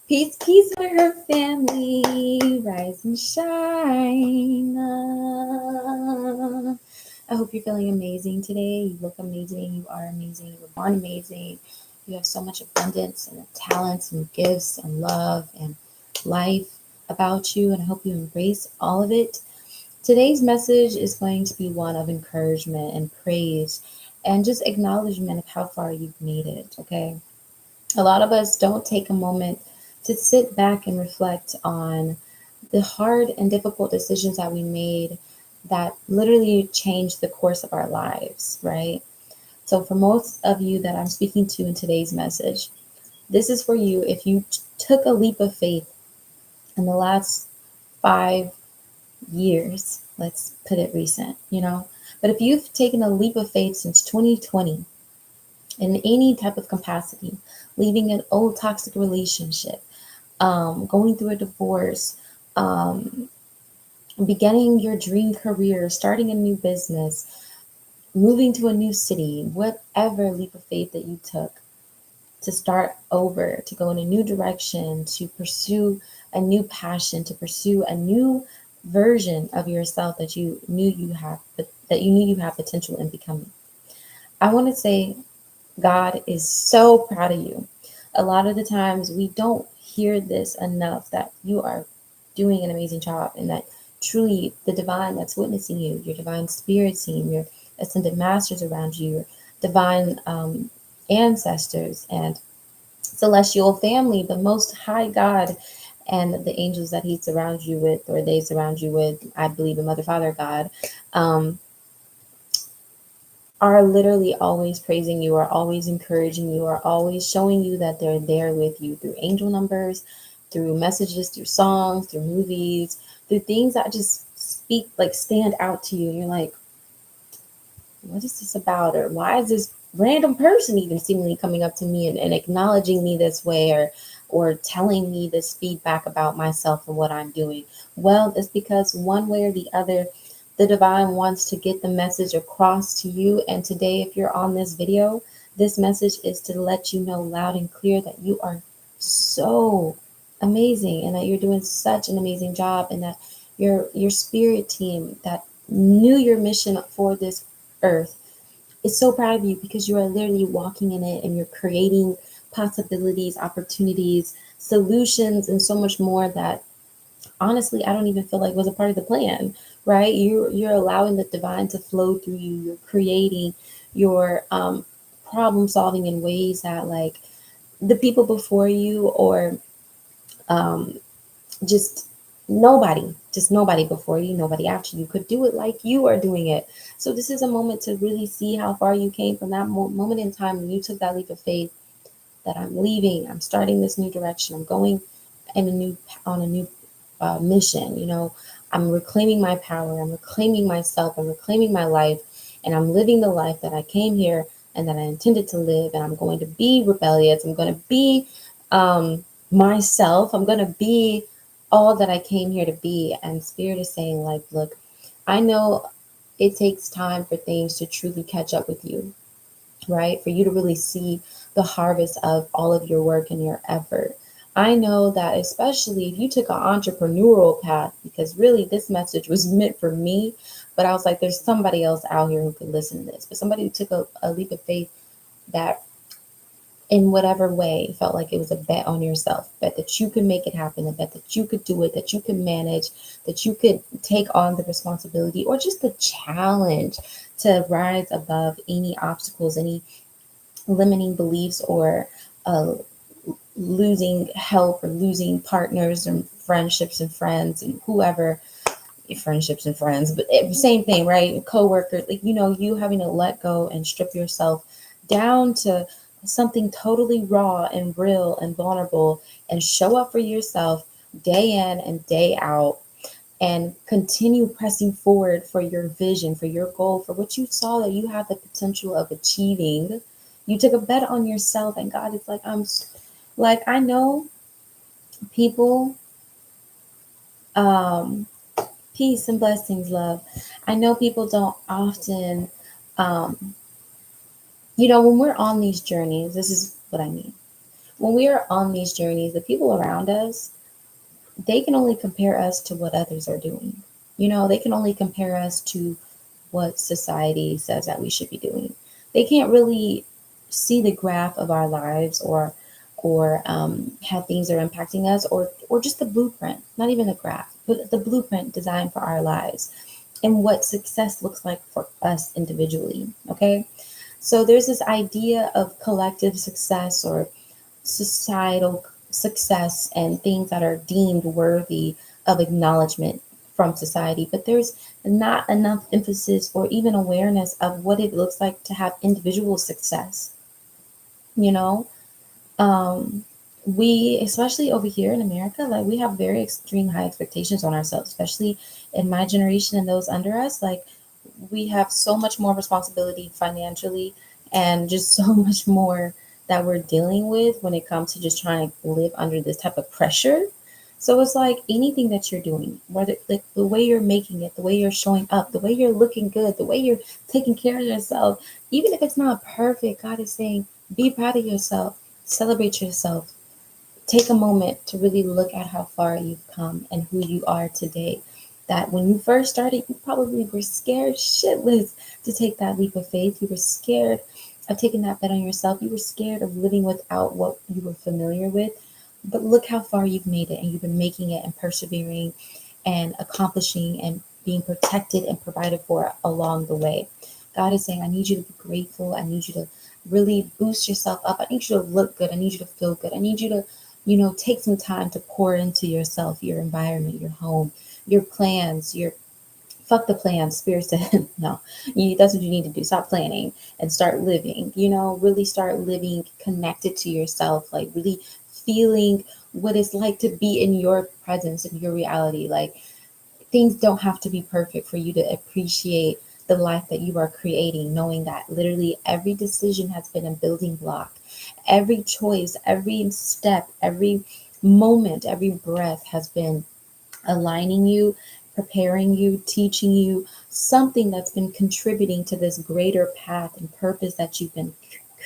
Peace, peace with her family. Rise and shine. I hope you're feeling amazing today. You look amazing. You are amazing. You were born amazing. You have so much abundance and talents and gifts and love and life about you. And I hope you embrace all of it. Today's message is going to be one of encouragement and praise and just acknowledgement of how far you've made it. Okay. A lot of us don't take a moment to sit back and reflect on the hard and difficult decisions that we made that literally changed the course of our lives, right? So, for most of you that I'm speaking to in today's message, this is for you if you took a leap of faith in the last 5 years, let's put it recent, But if you've taken a leap of faith since 2020, in any type of capacity, leaving an old toxic relationship, going through a divorce, um, beginning your dream career, starting a new business, moving to a new city, whatever leap of faith that you took to start over, to go in a new direction, to pursue a new passion, to pursue a new version of yourself that you knew you have potential in becoming. I want to say God is so proud of you. A lot of the times we don't hear this enough that you are doing an amazing job and that truly the divine that's witnessing you, your divine spirit team, your ascended masters around you, your divine ancestors and celestial family, the most high God and the angels that he surrounds you with or they surround you with, I believe in Mother, Father, God, um, are literally always praising you, are always encouraging you, are always showing you that they're there with you through angel numbers, through messages, through songs, through movies, through things that just speak, like stand out to you. And you're like, what is this about? Or why is this random person even seemingly coming up to me and acknowledging me this way or telling me this feedback about myself and what I'm doing? Well, it's because one way or the other, the divine wants to get the message across to you. And today, if you're on this video, this message is to let you know loud and clear that you are so amazing and that you're doing such an amazing job and that your spirit team that knew your mission for this earth is so proud of you because you are literally walking in it and you're creating possibilities, opportunities, solutions, and so much more that honestly I don't even feel like was a part of the plan, right? You're allowing the divine to flow through you. You're creating your problem solving in ways that like the people before you or um, just nobody before you, nobody after you could do it like you are doing it. So this is a moment to really see how far you came from that moment in time when you took that leap of faith that I'm leaving, I'm starting this new direction, I'm going in a new on a new mission. I'm reclaiming my power, I'm reclaiming myself, I'm reclaiming my life, and I'm living the life that I came here and that I intended to live. And I'm going to be rebellious, I'm going to be myself, I'm going to be all that I came here to be. And spirit is saying like, look, I know it takes time for things to truly catch up with you, right? For you to really see the harvest of all of your work and your effort. I know that especially if you took an entrepreneurial path, because really this message was meant for me, but I was like, there's somebody else out here who could listen to this. But somebody who took a leap of faith that in whatever way felt like it was a bet on yourself, bet that you could make it happen, a bet that you could do it, that you could manage, that you could take on the responsibility or just the challenge to rise above any obstacles, any limiting beliefs or uh, losing help or losing partners and friendships and friends and whoever, friendships and friends, but same thing, right? Co-workers, like, you having to let go and strip yourself down to something totally raw and real and vulnerable and show up for yourself day in and day out and continue pressing forward for your vision, for your goal, for what you saw that you have the potential of achieving. You took a bet on yourself, and God is like, like, I know people, um, peace and blessings, love. I know people don't often, um, when we're on these journeys, this is what I mean. when we are on these journeys, the people around us, they can only compare us to what others are doing. They can only compare us to what society says that we should be doing. They can't really see the graph of our lives, or how things are impacting us, or just the blueprint, not even the graph, but the blueprint designed for our lives and what success looks like for us individually. Okay. So there's this idea of collective success or societal success and things that are deemed worthy of acknowledgement from society, but there's not enough emphasis or even awareness of what it looks like to have individual success. You know, um, we, especially over here in America, like we have very extreme high expectations on ourselves, especially in my generation and those under us. Like we have so much more responsibility financially and just so much more that we're dealing with when it comes to just trying to live under this type of pressure. So it's like anything that you're doing, whether like the way you're making it, the way you're showing up, the way you're looking good, the way you're taking care of yourself, even if it's not perfect, God is saying, be proud of yourself, celebrate yourself, take a moment to really look at how far you've come and who you are today. That when you first started, you probably were scared shitless to take that leap of faith. You were scared of taking that bet on yourself. You were scared of living without what you were familiar with. But look how far you've made it, and you've been making it and persevering and accomplishing and being protected and provided for along the way. God is saying, I need you to be grateful. I need you to really boost yourself up. I need you to look good. I need you to feel good. I need you to, take some time to pour into yourself, your environment, your home, your plans, your fuck the plans. Spirit said, no, that's what you need to do. Stop planning and start living, really start living connected to yourself, like really feeling what it's like to be in your presence and your reality. Like things don't have to be perfect for you to appreciate the life that you are creating, knowing that literally every decision has been a building block. Every choice, every step, every moment, every breath has been aligning you, preparing you, teaching you something that's been contributing to this greater path and purpose that you've been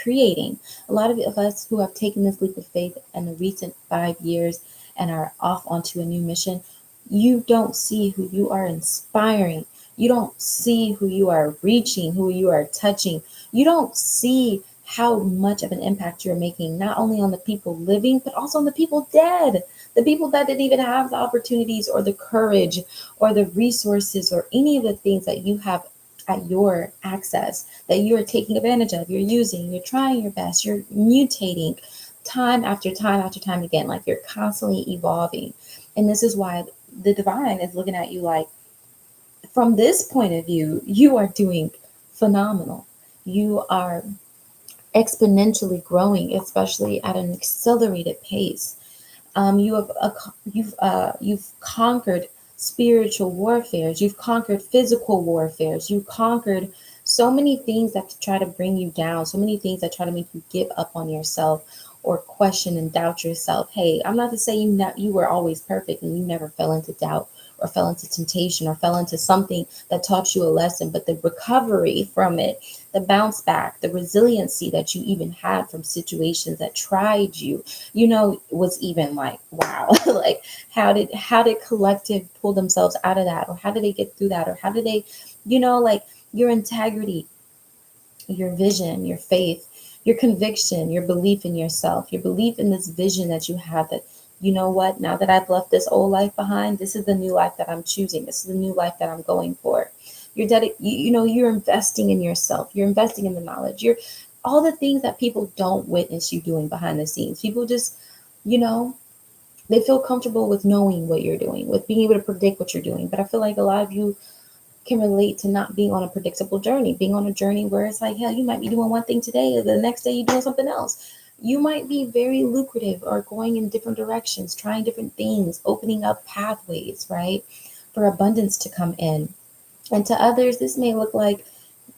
creating. A lot of us who have taken this leap of faith in the recent 5 years and are off onto a new mission, you don't see who you are inspiring. You don't see who you are reaching, who you are touching. You don't see how much of an impact you're making, not only on the people living, but also on the people dead, the people that didn't even have the opportunities or the courage or the resources or any of the things that you have at your access that you're taking advantage of, you're using, you're trying your best, you're mutating time after time after time again, like you're constantly evolving. And this is why the divine is looking at you like, from this point of view, you are doing phenomenal. You are exponentially growing, especially at an accelerated pace. You've conquered spiritual warfares. You've conquered physical warfares. You've conquered so many things that try to bring you down. So many things that try to make you give up on yourself or question and doubt yourself. Hey, I'm not to say you were always perfect and you never fell into doubt or fell into temptation or fell into something that taught you a lesson, but the recovery from it, the bounce back, the resiliency that you even had from situations that tried you, was even like, wow. Like how did collective pull themselves out of that, or how did they get through that, or how did they, like your integrity, your vision, your faith, your conviction, your belief in yourself, your belief in this vision that you have, that what, now that I've left this old life behind, this is the new life that I'm choosing. This is the new life that I'm going for. You're investing in yourself. You're investing in the knowledge. You're all the things that people don't witness you doing behind the scenes. People just, you know, they feel comfortable with knowing what you're doing, with being able to predict what you're doing. But I feel like a lot of you can relate to not being on a predictable journey, being on a journey where it's like, hell, you might be doing one thing today, and the next day you're doing something else. You might be very lucrative or going in different directions, trying different things, opening up pathways, right? For abundance to come in. And to others, this may look like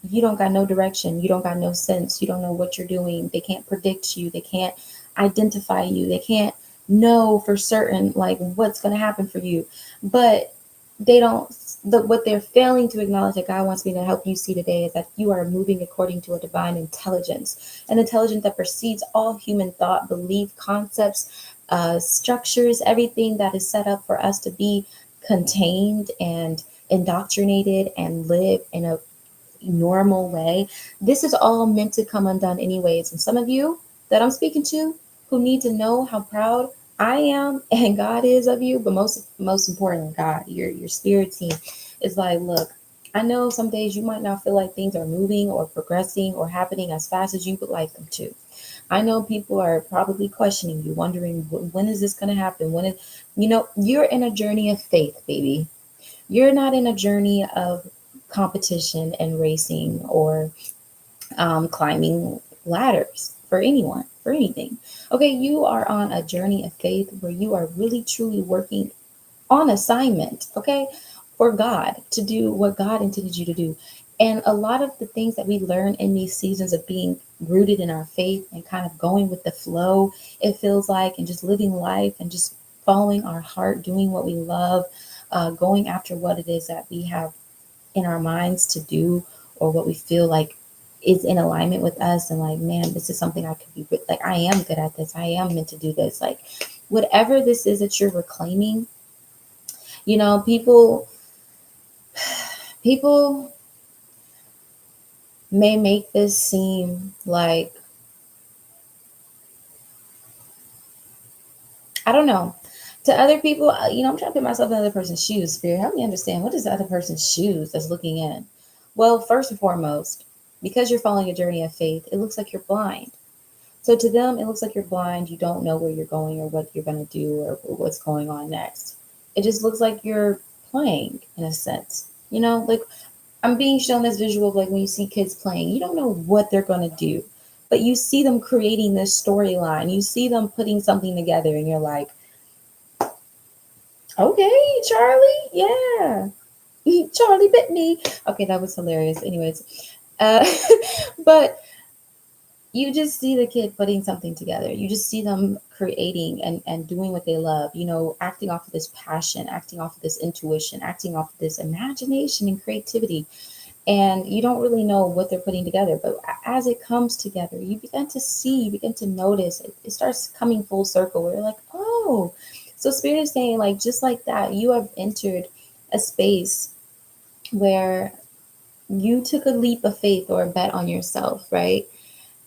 you don't got no direction, you don't got no sense, you don't know what you're doing. They can't predict you, they can't identify you, they can't know for certain like what's going to happen for you. But they don't what they're failing to acknowledge that God wants me to help you see today is that you are moving according to a divine intelligence, an intelligence that precedes all human thought, belief, concepts, structures, everything that is set up for us to be contained and indoctrinated and live in a normal way. This is all meant to come undone anyways. And some of you that I'm speaking to who need to know how proud I am and God is of you, but most importantly, God, your spirit team is like, look, I know some days you might not feel like things are moving or progressing or happening as fast as you would like them to. I know people are probably questioning you, wondering when is this going to happen? When is, you're in a journey of faith, baby. You're not in a journey of competition and racing or climbing ladders for anyone, for anything. Okay, you are on a journey of faith where you are really truly working on assignment, okay, for God to do what God intended you to do. And a lot of the things that we learn in these seasons of being rooted in our faith and kind of going with the flow, it feels like, and just living life and just following our heart, doing what we love, going after what it is that we have in our minds to do or what we feel like is in alignment with us, and like, man, this is something I could be like, I am good at this, I am meant to do this, like whatever this is that you're reclaiming. People may make this seem like, I don't know, to other people, I'm trying to put myself in the other person's shoes. Spirit, help me understand, what is the other person's shoes that's looking in? Well, first and foremost, because you're following a journey of faith, it looks like you're blind. So to them, it looks like you're blind. You don't know where you're going or what you're going to do or what's going on next. It just looks like you're playing in a sense. Like I'm being shown this visual of like when you see kids playing, you don't know what they're going to do, but you see them creating this storyline. You see them putting something together and you're like, okay, Charlie, yeah. Charlie bit me. Okay, that was hilarious. Anyways, uh, but you just see the kid putting something together. You just see them creating and doing what they love, acting off of this passion, acting off of this intuition, acting off of this imagination and creativity. And you don't really know what they're putting together. But as it comes together, you begin to see, you begin to notice, it starts coming full circle where you're like, oh, so Spirit is saying, like, just like that, you have entered a space where you took a leap of faith or a bet on yourself, right?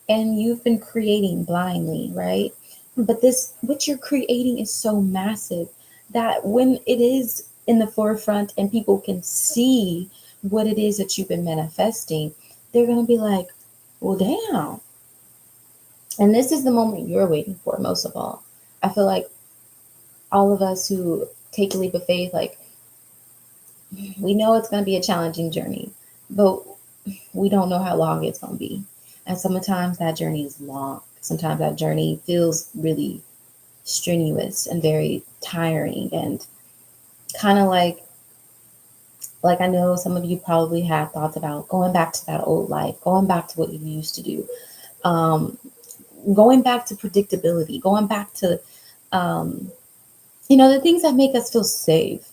And you've been creating blindly, right? But this, what you're creating is so massive that when it is in the forefront and people can see what it is that you've been manifesting, they're going to be like, well, damn. And this is the moment you're waiting for most of all. I feel like all of us who take a leap of faith, like, we know it's going to be a challenging journey, but we don't know how long it's going to be. And sometimes that journey is long. Sometimes that journey feels really strenuous and very tiring and kind of like I know some of you probably have thoughts about going back to that old life, going back to what you used to do, um, going back to predictability, going back to the things that make us feel safe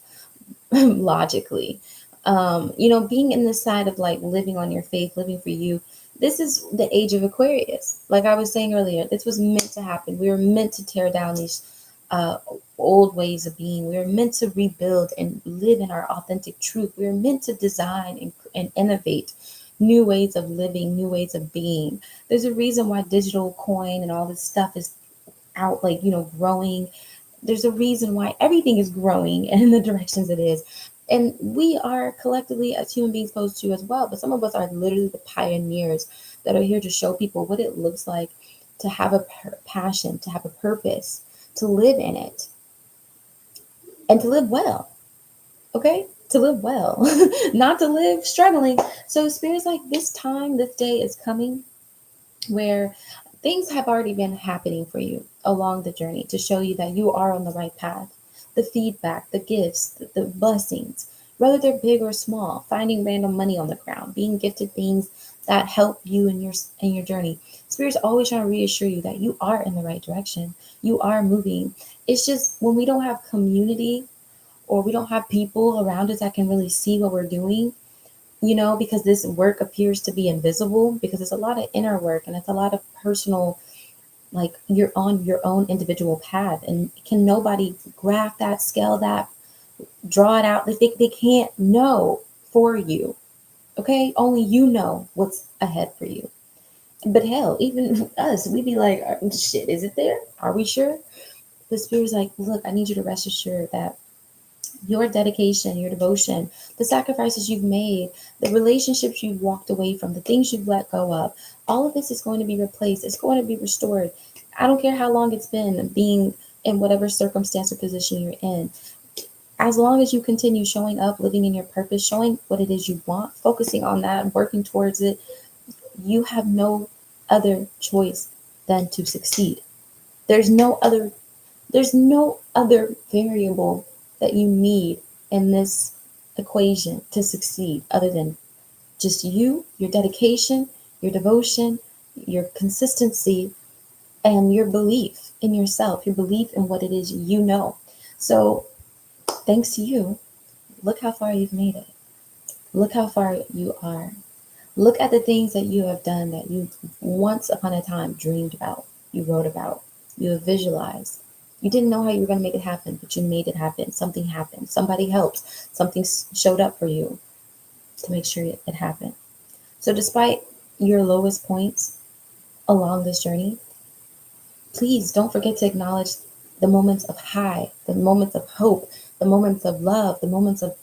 logically. Being in the side of like living on your faith, living for you. This is the age of Aquarius. Like I was saying earlier, this was meant to happen. We were meant to tear down these uh, old ways of being. We were meant to rebuild and live in our authentic truth. We were meant to design and innovate new ways of living, new ways of being. There's a reason why digital coin and all this stuff is out, like, growing. There's a reason why everything is growing in the directions it is. And we are collectively as human beings supposed to as well. But some of us are literally the pioneers that are here to show people what it looks like to have a passion, to have a purpose, to live in it, and to live well. Okay? To live well, not to live struggling. So Spirit's like, this time, this day is coming where things have already been happening for you along the journey to show you that you are on the right path. The feedback, the gifts, the blessings, whether they're big or small, finding random money on the ground, being gifted things that help you in your journey. Spirit's always trying to reassure you that you are in the right direction. You are moving. It's just when we don't have community or we don't have people around us that can really see what we're doing, because this work appears to be invisible, because it's a lot of inner work and it's a lot of personal, like you're on your own individual path, and can nobody graph that, scale that, draw it out. They can't know for you. Okay, only you know what's ahead for you. But hell, even us, we be like, shit, is it there? Are we sure? The spirit's like, look, I need you to rest assured that your dedication, your devotion, the sacrifices you've made, the relationships you've walked away from, the things you've let go of, all of this is going to be replaced. It's going to be restored. I don't care how long it's been being in whatever circumstance or position you're in. As long as you continue showing up, living in your purpose, showing what it is you want, focusing on that, working towards it, you have no other choice than to succeed. There's no other there's no other variable that you need in this equation to succeed other than just you, your dedication, your devotion, your consistency, and your belief in yourself, your belief in what it is you know. So, thanks to you, look how far you've made it. Look how far you are. Look at the things that you have done that you once upon a time dreamed about, you wrote about, you have visualized. You didn't know how you were going to make it happen, but you made it happen. Something happened. Somebody helped. Something showed up for you to make sure it happened. So, despite your lowest points along this journey, please don't forget to acknowledge the moments of high, the moments of hope, the moments of love, the moments of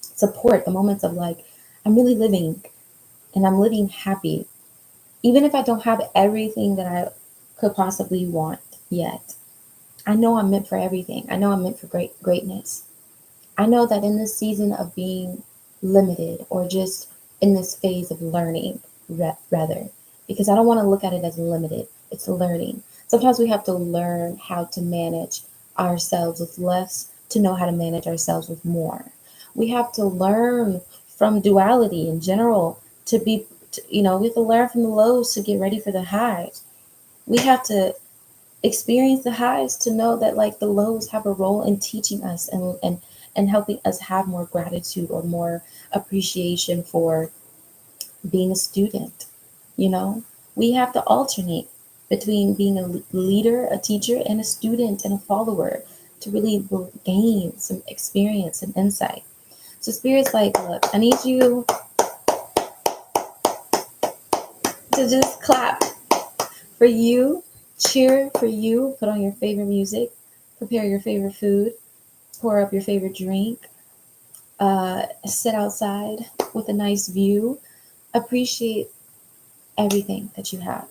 support, the moments of like, I'm really living and I'm living happy. Even if I don't have everything that I could possibly want yet, I know I'm meant for everything. I know I'm meant for greatness. I know that in this season of being limited, or just in this phase of learning, rather, because I don't want to look at it as limited, it's learning. Sometimes we have to learn how to manage ourselves with less to know how to manage ourselves with more. We have to learn from duality in general to be, we have to learn from the lows to get ready for the highs. We have to experience the highs to know that like the lows have a role in teaching us and helping us have more gratitude or more appreciation for being a student. you know we have to alternate between being a leader, a teacher, and a student and a follower to really gain some experience and insight. So spirit's like, look, I need you to just clap for you, cheer for you, put on your favorite music, prepare your favorite food, pour up your favorite drink, sit outside with a nice view, appreciate everything that you have.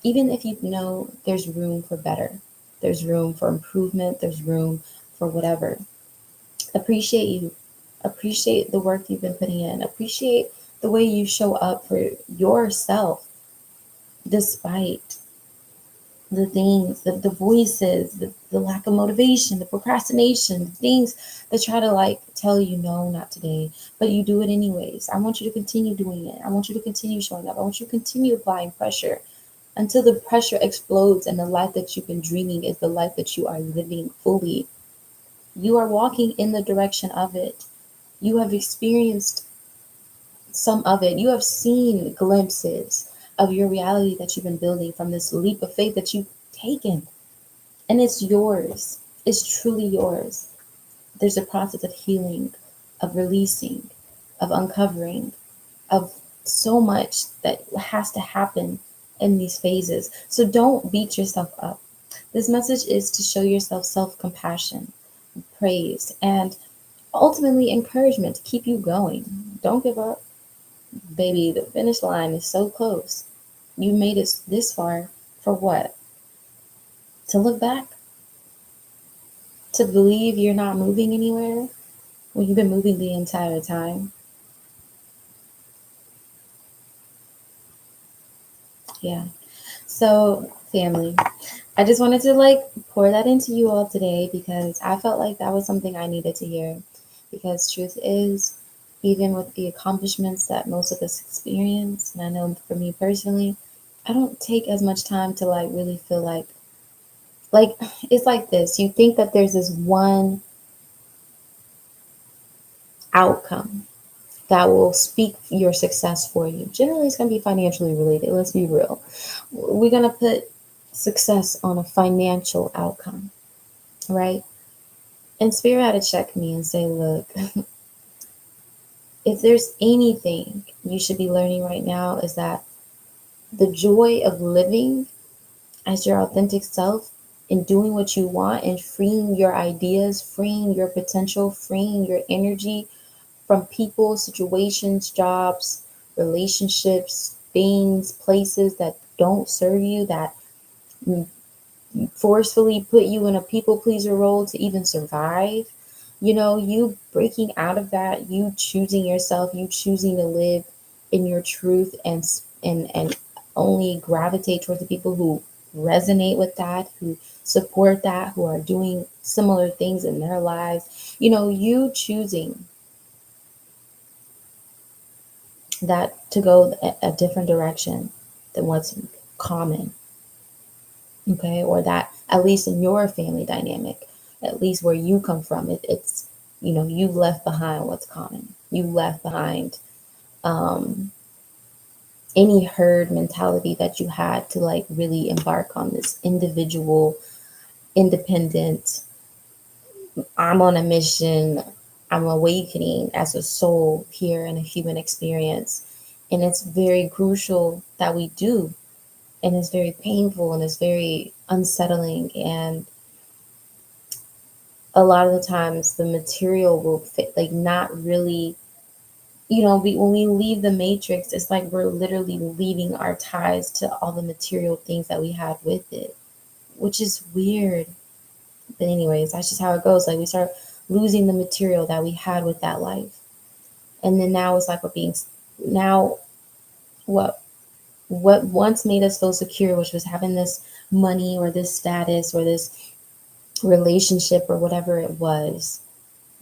Even if you know there's room for better, there's room for improvement, there's room for whatever. Appreciate you. Appreciate the work you've been putting in. Appreciate the way you show up for yourself despite the things, the voices, the lack of motivation, the procrastination, the things that try to like tell you no, not today, but you do it anyways. I want you to continue doing it. I want you to continue showing up. I want you to continue applying pressure until the pressure explodes and the life that you've been dreaming is the life that you are living fully. You are walking in the direction of it. You have experienced some of it. You have seen glimpses of your reality that you've been building from this leap of faith that you've taken. And it's yours. It's truly yours. There's a process of healing, of releasing, of uncovering, of so much that has to happen in these phases. So don't beat yourself up. This message is to show yourself self compassion, praise, and ultimately encouragement to keep you going. Don't give up. Baby, the finish line is so close. You made it this far for what? To look back? To believe you're not moving anywhere when you've been moving the entire time? Yeah. So, family, I just wanted to like pour that into you all today because I felt like that was something I needed to hear. Because truth is, even with the accomplishments that most of us experience, and I know for me personally, I don't take as much time to like really feel like it's like this. You think that there's this one outcome that will speak your success for you. Generally, it's going to be financially related. Let's be real. We're going to put success on a financial outcome, right? And Spirit had to check me and say, look, if there's anything you should be learning right now, is that the joy of living as your authentic self and doing what you want and freeing your ideas, freeing your potential, freeing your energy from people, situations, jobs, relationships, things, places that don't serve you, that forcefully put you in a people pleaser role to even survive. You breaking out of that, you choosing yourself, you choosing to live in your truth, and only gravitate towards the people who resonate with that, who support that, who are doing similar things in their lives. You choosing that to go a different direction than what's common, okay? Or that, at least in your family dynamic, at least where you come from, it's you've left behind what's common. You left behind any herd mentality that you had to like really embark on this individual, independent, I'm on a mission, I'm awakening as a soul here in a human experience. And it's very crucial that we do. And it's very painful and it's very unsettling. And a lot of the times the material will fit, like, not really, when we leave the matrix, it's like we're literally leaving our ties to all the material things that we had with it, which is weird. But anyways, that's just how it goes. Like, we start losing the material that we had with that life. And then now it's like we're being, now what once made us feel secure, which was having this money or this status or this relationship or whatever it was.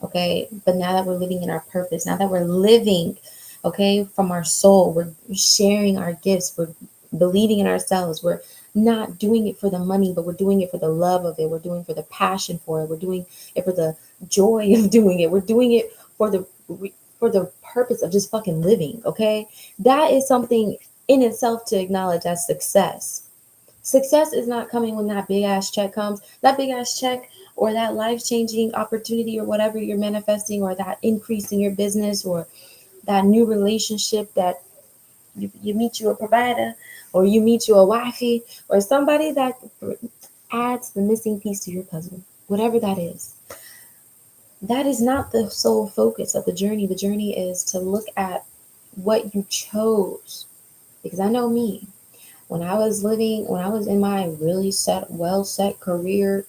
Okay. But now that we're living in our purpose, now that we're living, okay, from our soul, we're sharing our gifts, we're believing in ourselves, we're not doing it for the money, but we're doing it for the love of it, we're doing it for the passion for it, we're doing it for the joy of doing it, we're doing it for the purpose of just fucking living. Okay. That is something in itself to acknowledge as success. Success is not coming when that big ass check comes. That big ass check or that life changing opportunity or whatever you're manifesting, or that increase in your business, or that new relationship that you meet you a provider, or you meet you a wifey, or somebody that adds the missing piece to your puzzle, whatever that is. That is not the sole focus of the journey. The journey is to look at what you chose. Because I know me, when I was in my really well set career,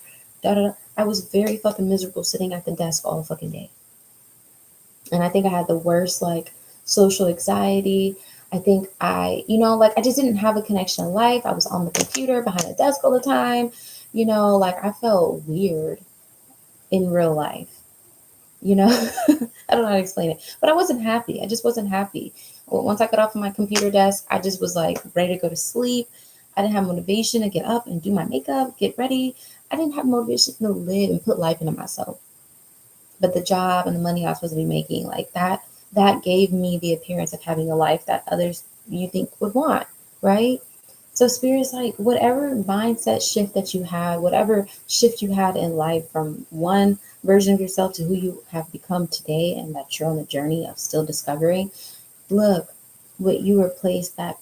I was very fucking miserable sitting at the desk all fucking day. And I think I had the worst, like, social anxiety. I think I just didn't have a connection in life. I was on the computer behind the desk all the time. Like, I felt weird in real life. I don't know how to explain it, but I wasn't happy. I just wasn't happy. Once I got off of my computer desk, I just was like ready to go to sleep. I didn't have motivation to get up and do my makeup, get ready. I didn't have motivation to live and put life into myself. But the job and the money I was supposed to be making, like that gave me the appearance of having a life that others you think would want, right? So Spirit's like, whatever mindset shift that you had, whatever shift you had in life from one version of yourself to who you have become today, and that you're on the journey of still discovering, look what you replaced that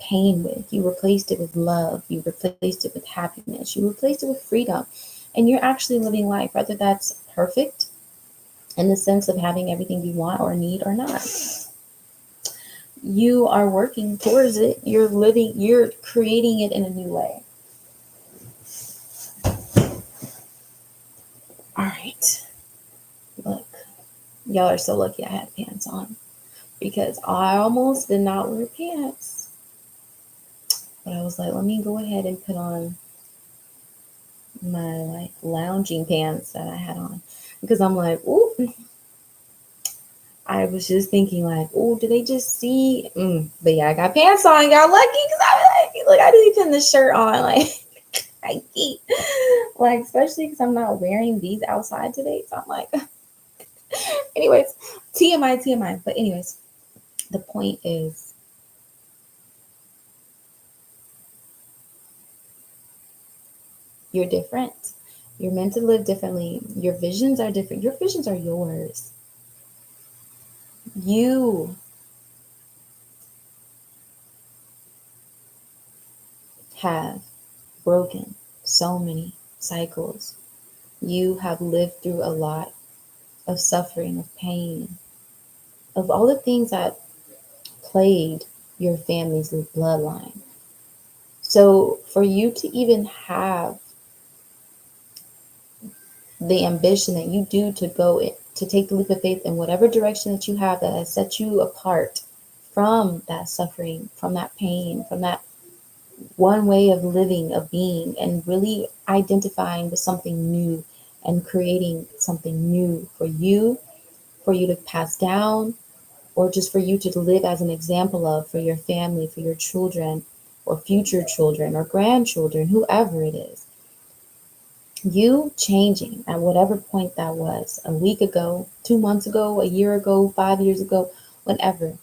pain with. You replaced it with love. You replaced it with happiness. You replaced it with freedom. And you're actually living life, whether that's perfect in the sense of having everything you want or need or not. You are working towards it. You're creating it in a new way. All right. Look, y'all are so lucky I had pants on, because I almost did not wear pants. But I was like, let me go ahead and put on my like lounging pants that I had on, because I'm like, ooh, I was just thinking like, oh, do they just see? But yeah, I got pants on. Y'all lucky, because I was like, look, I didn't put the shirt on. Like, I keep, like, especially because I'm not wearing these outside today. So I'm like, Anyways, TMI. But anyways, the point is, you're different. You're meant to live differently. Your visions are different. Your visions are yours. You have broken so many cycles. You have lived through a lot of suffering, of pain, of all the things that plagued your family's bloodline. So for you to even have the ambition that you do to go in, to take the leap of faith in whatever direction that you have that has set you apart from that suffering, from that pain, from that one way of living, of being, and really identifying with something new and creating something new for you to pass down, or just for you to live as an example of for your family, for your children, or future children, or grandchildren, whoever it is. You changing at whatever point that was, a week ago, 2 months ago, a year ago, 5 years ago, whenever,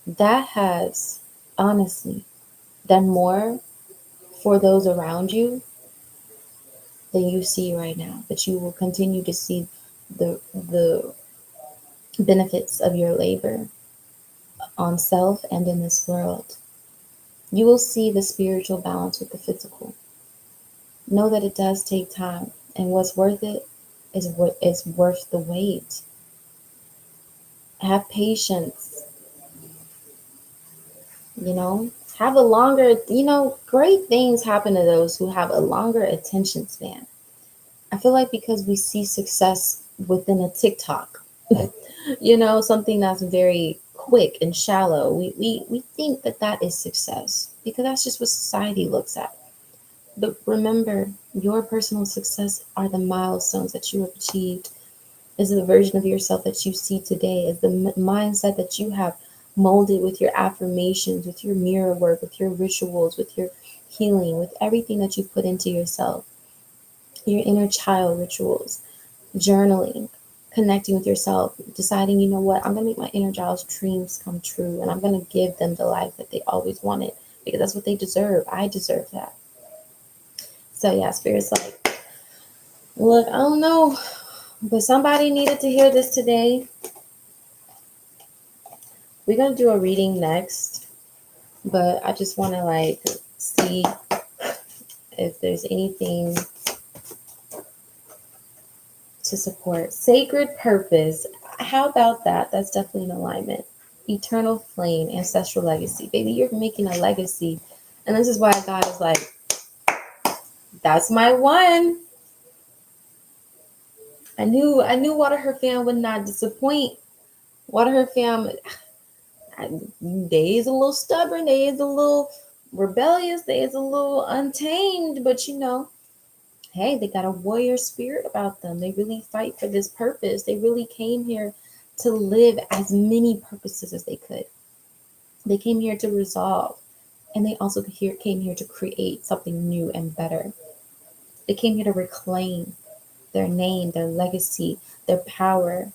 that has honestly done more for those around you than you see right now. But you will continue to see the benefits of your labor on self and in this world. You will see the spiritual balance with the physical. Know that it does take time, and what's worth it is what is worth the wait. Have patience, you know, have a longer, great things happen to those who have a longer attention span. I feel like because we see success within a TikTok, something that's very quick and shallow, we think that that is success because that's just what society looks at. But remember, your personal success are the milestones that you have achieved, is the version of yourself that you see today, is the mindset that you have molded with your affirmations, with your mirror work, with your rituals, with your healing, with everything that you put into yourself, your inner child rituals, journaling, connecting with yourself, deciding, you know what, I'm going to make my inner child's dreams come true, and I'm going to give them the life that they always wanted because that's what they deserve. I deserve that. So yeah, Spirit's like, look, I don't know, but somebody needed to hear this today. We're going to do a reading next, but I just want to see if there's anything to support. Sacred purpose. How about that? That's definitely an alignment. Eternal flame, ancestral legacy. Baby, you're making a legacy. And this is why God is like, that's my one. I knew Water Her Fam would not disappoint. Water Her Fam, they is a little stubborn, they is a little rebellious, they is a little untamed, but hey, they got a warrior spirit about them. They really fight for this purpose. They really came here to live as many purposes as they could. They came here to resolve, and they also came here to create something new and better. They came here to reclaim their name, their legacy, their power,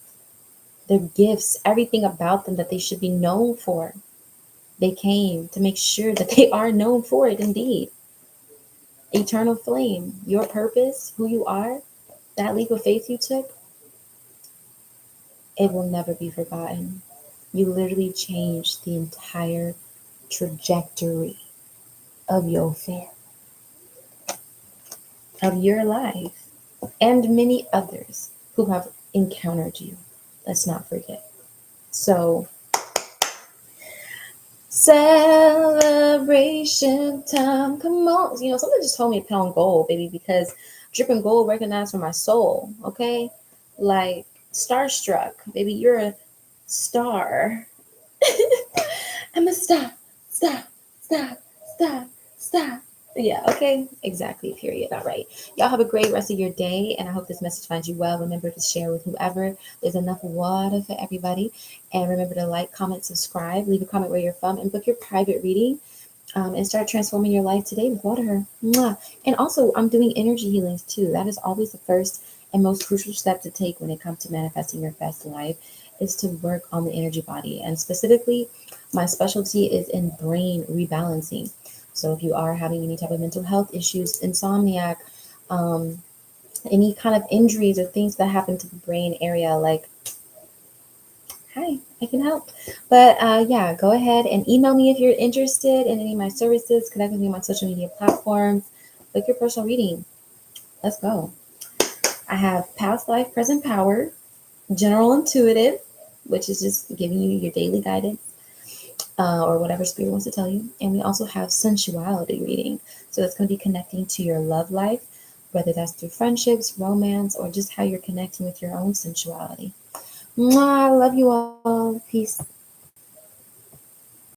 their gifts, everything about them that they should be known for. They came to make sure that they are known for it indeed. Eternal flame, your purpose, who you are, that leap of faith you took, it will never be forgotten. You literally changed the entire trajectory of your family, of your life, and many others who have encountered you. Let's not forget. So, celebration time. Come on. Something just told me to pound gold, baby, because dripping gold recognized for my soul. Okay. Like starstruck, baby. You're a star. I'm a star. Stop. Yeah, okay. Exactly. Period. All right. Y'all have a great rest of your day, and I hope this message finds you well. Remember to share with whoever. There's enough water for everybody. And remember to like, comment, subscribe, leave a comment where you're from, and book your private reading. And start transforming your life today with water. Mwah. And also, I'm doing energy healings too. That is always the first and most crucial step to take when it comes to manifesting your best life is to work on the energy body. And specifically, my specialty is in brain rebalancing. So if you are having any type of mental health issues, insomniac, um, any kind of injuries or things that happen to the brain area, like, hi, I can help. But yeah, go ahead and email me if you're interested in any of my services. Connect with me on my social media platforms. Book your personal reading. Let's go. I have past life, present power, general intuitive, which is just giving you your daily guidance or whatever spirit wants to tell you. And we also have sensuality reading. So it's going to be connecting to your love life, whether that's through friendships, romance, or just how you're connecting with your own sensuality. Mwah, I love you all. Peace.